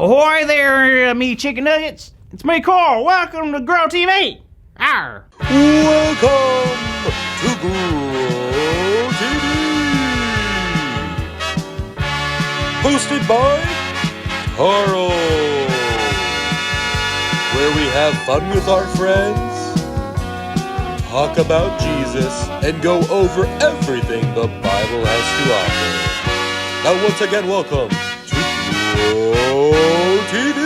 Ahoy there, me chicken nuggets. It's me, Carl. Welcome to Grow TV. Arr. Welcome to Grow TV. Hosted by Carl. Where we have fun with our friends, talk about Jesus, and go over everything the Bible has to offer. Now once again, welcome to Grow TV.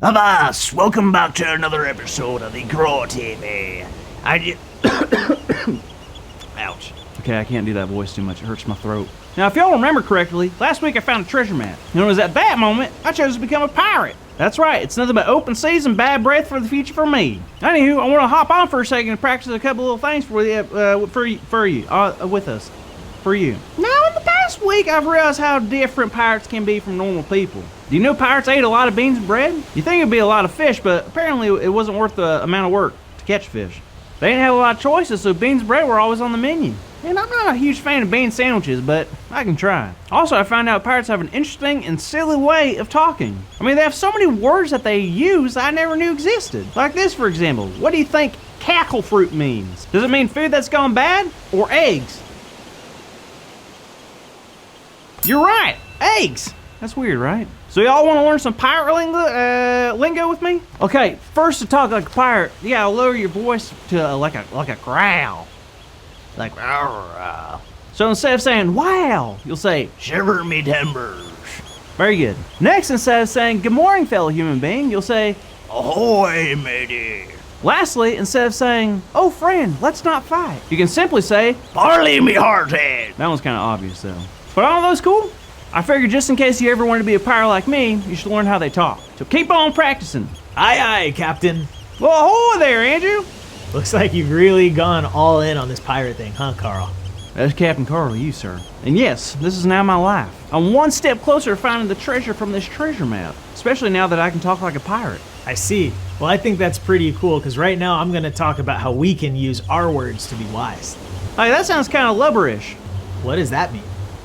Abbas, welcome back to another episode of the Grow TV. Ouch. Okay, I can't do that voice too much. It hurts my throat. Now, if y'all remember correctly, last week I found a treasure map. And it was at that moment I chose to become a pirate. That's right, it's nothing but open seas and bad breath for the future for me. Anywho, I want to hop on for a second and practice a couple little things for you, with us. For you. Now, in the past week, I've realized how different pirates can be from normal people. Do you know pirates ate a lot of beans and bread? You think it'd be a lot of fish, but apparently it wasn't worth the amount of work to catch fish. They didn't have a lot of choices, so beans and bread were always on the menu. And I'm not a huge fan of bean sandwiches, but I can try. Also, I found out pirates have an interesting and silly way of talking. I mean, they have so many words that they use I never knew existed. Like this, for example. What do you think cackle fruit means? Does it mean food that's gone bad or eggs? You're right, eggs. That's weird, right? So y'all want to learn some pirate lingo with me? Okay, first to talk like a pirate, you gotta lower your voice to like a growl. Like, rawr. So instead of saying, wow, you'll say, shiver me timbers. Very good. Next, instead of saying, good morning, fellow human being, you'll say, ahoy, matey. Lastly, instead of saying, oh, friend, let's not fight, you can simply say, parley me hearted. That one's kind of obvious, though. But all those cool? I figured just in case you ever wanted to be a pirate like me, you should learn how they talk. So keep on practicing. Aye, aye, Captain. Well, ahoy there, Andrew. Looks like you've really gone all in on this pirate thing, huh, Carl? That's Captain Carl, you, sir. And yes, this is now my life. I'm one step closer to finding the treasure from this treasure map, especially now that I can talk like a pirate. I see. Well, I think that's pretty cool, because right now I'm going to talk about how we can use our words to be wise. Hey, that sounds kind of lubberish. What does that mean?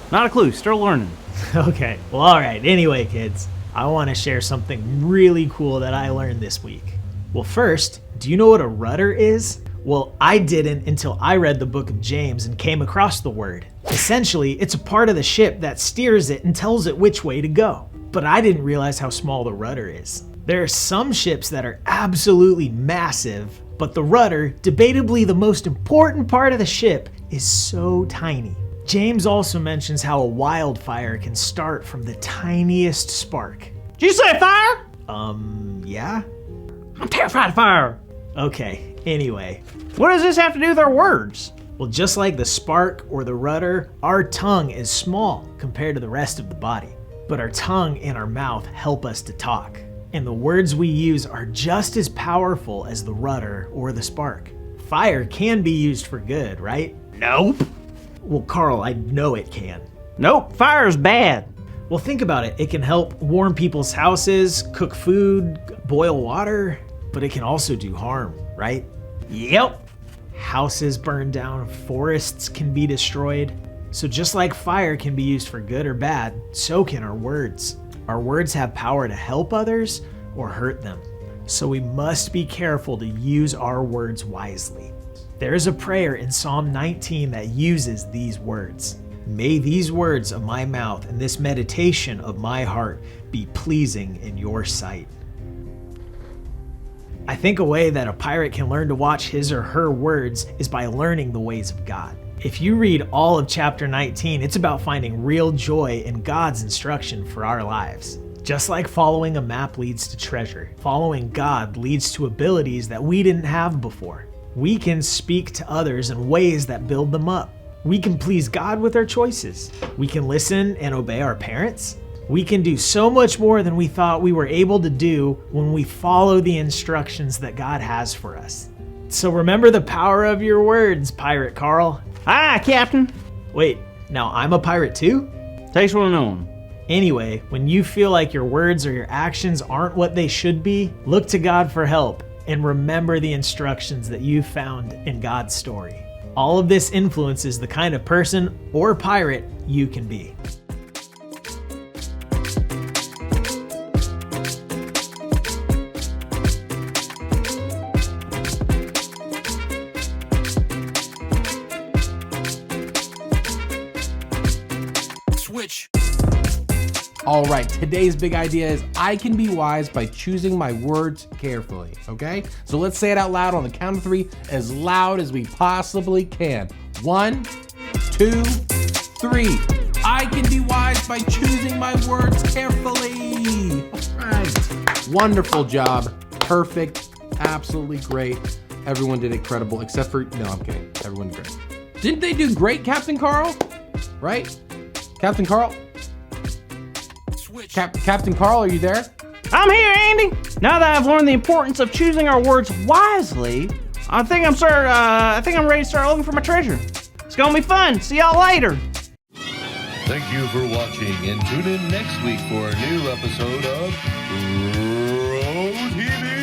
Not a clue, still learning. Okay, well, all right. Anyway, kids, I want to share something really cool that I learned this week. Well, first, do you know what a rudder is? Well, I didn't until I read the book of James and came across the word. Essentially, it's a part of the ship that steers it and tells it which way to go. But I didn't realize how small the rudder is. There are some ships that are absolutely massive, but the rudder, debatably the most important part of the ship, is so tiny. James also mentions how a wildfire can start from the tiniest spark. Did you say fire? Yeah? I'm terrified of fire. Okay, anyway. What does this have to do with our words? Well, just like the spark or the rudder, our tongue is small compared to the rest of the body. But our tongue and our mouth help us to talk. And the words we use are just as powerful as the rudder or the spark. Fire can be used for good, right? Nope. Well, Carl, I know it can. Nope, fire's bad. Well, think about it. It can help warm people's houses, cook food, boil water, but it can also do harm, right? Yep. Houses burn down, forests can be destroyed. So just like fire can be used for good or bad, so can our words. Our words have power to help others or hurt them. So we must be careful to use our words wisely. There is a prayer in Psalm 19 that uses these words. May these words of my mouth and this meditation of my heart be pleasing in your sight. I think a way that a pirate can learn to watch his or her words is by learning the ways of God. If you read all of chapter 19, it's about finding real joy in God's instruction for our lives. Just like following a map leads to treasure, following God leads to abilities that we didn't have before. We can speak to others in ways that build them up. We can please God with our choices. We can listen and obey our parents. We can do so much more than we thought we were able to do when we follow the instructions that God has for us. So remember the power of your words, Pirate Carl. Aye, Captain. Wait, now I'm a pirate too? Takes one to know 'em. Anyway, when you feel like your words or your actions aren't what they should be, look to God for help and remember the instructions that you found in God's story. All of this influences the kind of person or pirate you can be. Switch. All right, today's big idea is I can be wise by choosing my words carefully, okay? So let's say it out loud on the count of 3, as loud as we possibly can. 1, 2, 3. I can be wise by choosing my words carefully. All right. Wonderful job. Perfect. Absolutely great. Everyone did incredible, except for, no, I'm kidding. Everyone did great. Didn't they do great, Captain Carl? Right? Captain Carl? Captain Carl, are you there? I'm here, Andy. Now that I've learned the importance of choosing our words wisely, I think I'm ready to start looking for my treasure. It's gonna be fun. See y'all later. Thank you for watching, and tune in next week for a new episode of Road TV.